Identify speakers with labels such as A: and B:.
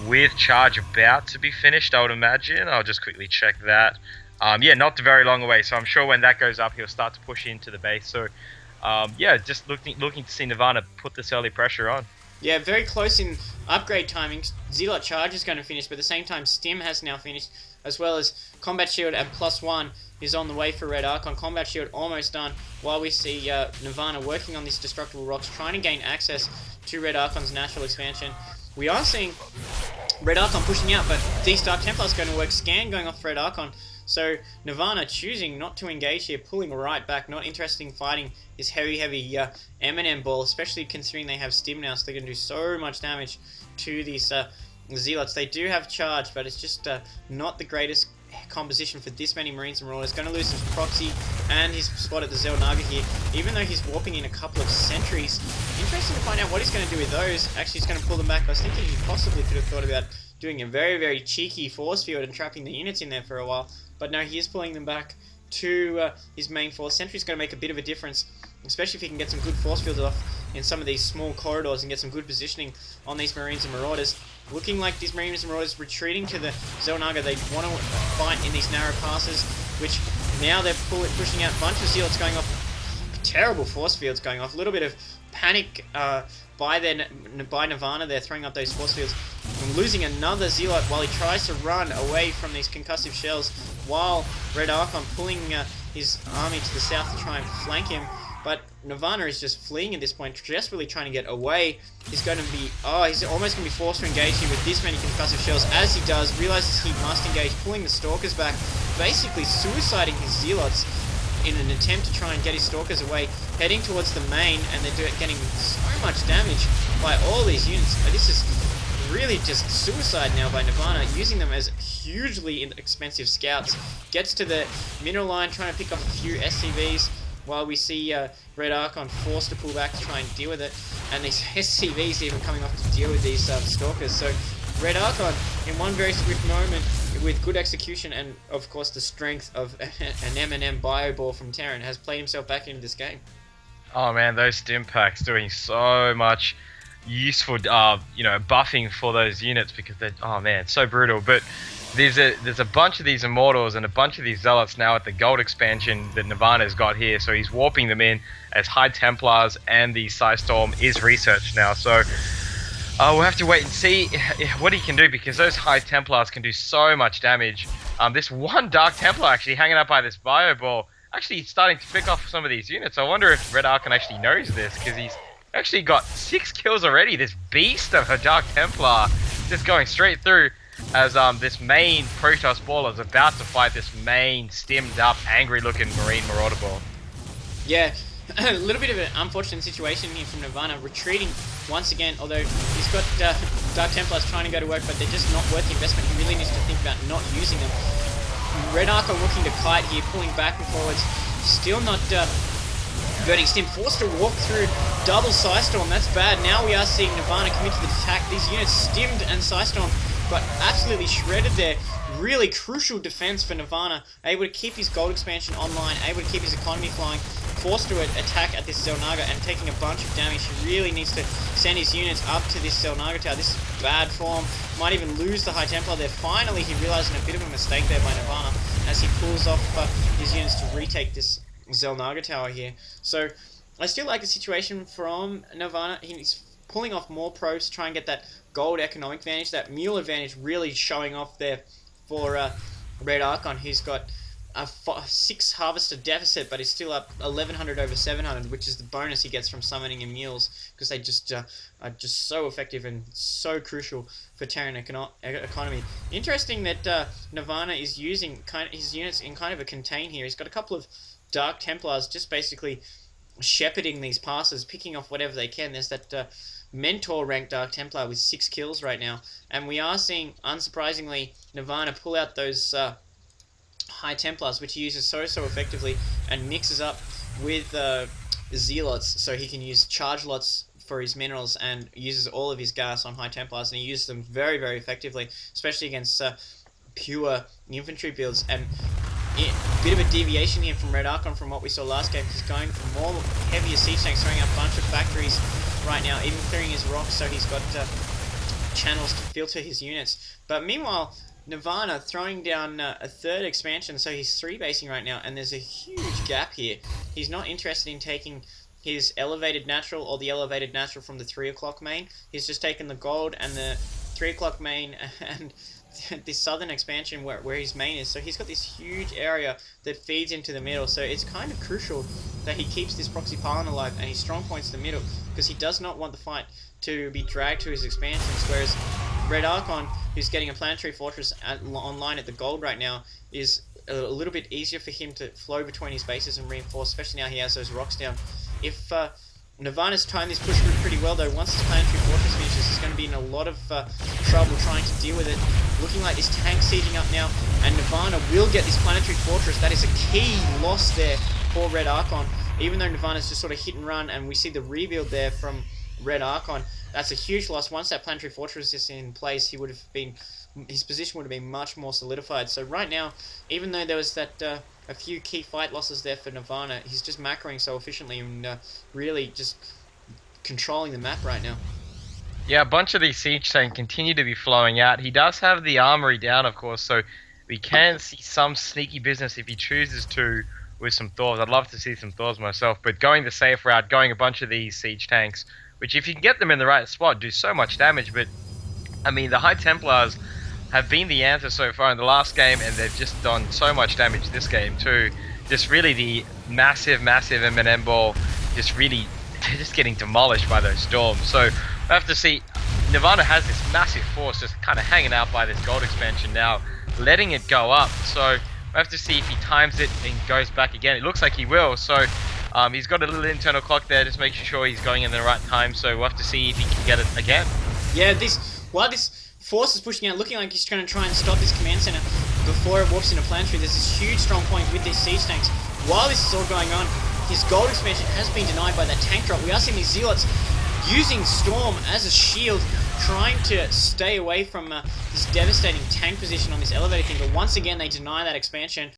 A: with charge about to be finished, I would imagine. I'll just quickly check that. Yeah, not very long away, so I'm sure when that goes up, he'll start to push into the base. So, yeah, just looking to see Nirvana put this early pressure on.
B: Yeah, very close in upgrade timings. Zealot Charge is going to finish, but at the same time, Stim has now finished, as well as Combat Shield at +1 is on the way for RedArchon. Combat Shield almost done, while we see Nirvana working on these destructible rocks, trying to gain access to RedArchon's natural expansion. We are seeing RedArchon pushing out, but these Dark Templars going to work. Scan going off RedArchon. So Nirvana choosing not to engage here, pulling right back, not interested in fighting this heavy M&M ball, especially considering they have Stim now, so they can do so much damage to these Zealots. They do have charge, but it's just not the greatest composition for this many Marines and Marauders. Going to lose his proxy and his spot at the Xel'Naga here, even though he's warping in a couple of sentries. Interesting to find out what he's going to do with those. Actually, he's going to pull them back. I was thinking he possibly could have thought about doing a very cheeky force field and trapping the units in there for a while. But no, he is pulling them back to his main force. Sentry's going to make a bit of a difference, especially if he can get some good force fields off in some of these small corridors and get some good positioning on these Marines and Marauders. Looking like these Marines and Marauders retreating to the Xel'Naga. They want to fight in these narrow passes, which now they're pushing out a bunch of Zealots going off. Terrible force fields going off. A little bit of panic by Nirvana. They're throwing up those force fields. And losing another Zealot while he tries to run away from these concussive shells, while RedArchon pulling his army to the south to try and flank him. But Nirvana is just fleeing at this point, desperately trying to get away. He's going to be, he's almost going to be forced to engage here with this many concussive shells. As he does, realizes he must engage, pulling the Stalkers back, basically suiciding his Zealots in an attempt to try and get his Stalkers away, heading towards the main, and they're getting so much damage by all these units. This is really just suicide now by Nirvana, using them as hugely expensive scouts. Gets to the mineral line, trying to pick off a few SCVs, while we see RedArchon forced to pull back to try and deal with it, and these SCVs even coming off to deal with these Stalkers. So RedArchon, in one very swift moment, with good execution and of course the strength of an M&M bio ball from Terran, has played himself back into this game.
A: Oh man, those stim packs doing so much useful, buffing for those units, because they're, oh man, so brutal. But there's a bunch of these Immortals and a bunch of these Zealots now at the gold expansion that Nirvana's got here, so he's warping them in as High Templars, and the Psystorm is researched now. So we'll have to wait and see what he can do, because those High Templars can do so much damage. This one Dark Templar actually hanging up by this bio ball, actually starting to pick off some of these units. I wonder if RedArchon actually knows this, because he's actually got 6 kills already. This beast of a Dark Templar just going straight through, as this main Protoss ball is about to fight this main stemmed up, angry looking Marine Marauder ball.
B: Yeah, a little bit of an unfortunate situation here from Nirvana, retreating once again, although he's got Dark Templars trying to go to work, but they're just not worth the investment. He really needs to think about not using them. RedArchon looking to kite here, pulling back and forwards, still not converting Stim, forced to walk through double Psystorm. That's bad. Now we are seeing Nirvana commit to the attack. These units, Stimmed and Psystorm, but absolutely shredded there. Really crucial defense for Nirvana, able to keep his gold expansion online, able to keep his economy flying, forced to attack at this Xel'Naga and taking a bunch of damage. He really needs to send his units up to this Xel'Naga tower. This is bad form. Might even lose the High Templar there. Finally, he realizing a bit of a mistake there by Nirvana as he pulls off his units to retake this Xel'Naga tower here. So I still like the situation from Nirvana. He's pulling off more probes to try and get that gold economic advantage, that mule advantage really showing off there for RedArchon. He's got a 6 harvester deficit, but he's still up 1100 over 700, which is the bonus he gets from summoning in mules, because they just are just so effective and so crucial for Terran economy. Interesting that Nirvana is using his units in kind of a contain here. He's got a couple of Dark Templars just basically shepherding these passes, picking off whatever they can. There's that Mentor ranked Dark Templar with 6 kills right now, and we are seeing, unsurprisingly, Nirvana pull out those High Templars, which he uses so effectively, and mixes up with Zealots, so he can use charge lots for his minerals and uses all of his gas on High Templars, and he uses them very effectively, especially against pure infantry builds. And a bit of a deviation here from RedArchon from what we saw last game. He's going for more heavier siege tanks, throwing out a bunch of factories right now, even clearing his rocks, so he's got channels to filter his units. But meanwhile, Nirvana throwing down a third expansion, so he's 3-basing right now, and there's a huge gap here. He's not interested in taking his elevated natural or the elevated natural from the 3 o'clock main. He's just taken the gold and the 3 o'clock main and this southern expansion where his main is. So he's got this huge area that feeds into the middle. So it's kind of crucial that he keeps this proxy pylon alive and he strong points the middle, because he does not want the fight to be dragged to his expansions. Whereas RedArchon, who's getting a planetary fortress online at the gold right now, is a little bit easier for him to flow between his bases and reinforce, especially now he has those rocks down. If Nirvana's timed this push route pretty well, though, once this planetary fortress finishes, he's going to be in a lot of trouble trying to deal with it. Looking like this tank sieging up now, and Nirvana will get this planetary fortress. That is a key loss there for RedArchon. Even though Nirvana's just sort of hit and run, and we see the rebuild there from RedArchon, that's a huge loss. Once that planetary fortress is in place, he would have been, his position would have been much more solidified. So right now, even though there was that a few key fight losses there for Nirvana, he's just macroing so efficiently and really just controlling the map right now.
A: Yeah, a bunch of these siege tanks continue to be flowing out. He does have the armory down, of course, so we can see some sneaky business if he chooses to with some Thors. I'd love to see some Thors myself, but going the safe route, going a bunch of these siege tanks, which if you can get them in the right spot, do so much damage. But, I mean, the High Templars have been the answer so far in the last game, and they've just done so much damage this game too. Just really the massive M&M ball, just really, they're just getting demolished by those storms. So we have to see, Nirvana has this massive force just kind of hanging out by this gold expansion now, letting it go up. So we have to see if he times it and goes back again. It looks like he will. So he's got a little internal clock there, just making sure he's going in the right time. So we'll have to see if he can get it again.
B: Yeah, while this force is pushing out, looking like he's going to try and stop this command center before it warps into planetary. There's this huge strong point with these siege tanks. While this is all going on, his gold expansion has been denied by that tank drop. We are seeing these zealots using Storm as a shield, trying to stay away from this devastating tank position on this elevator thing, but once again they deny that expansion.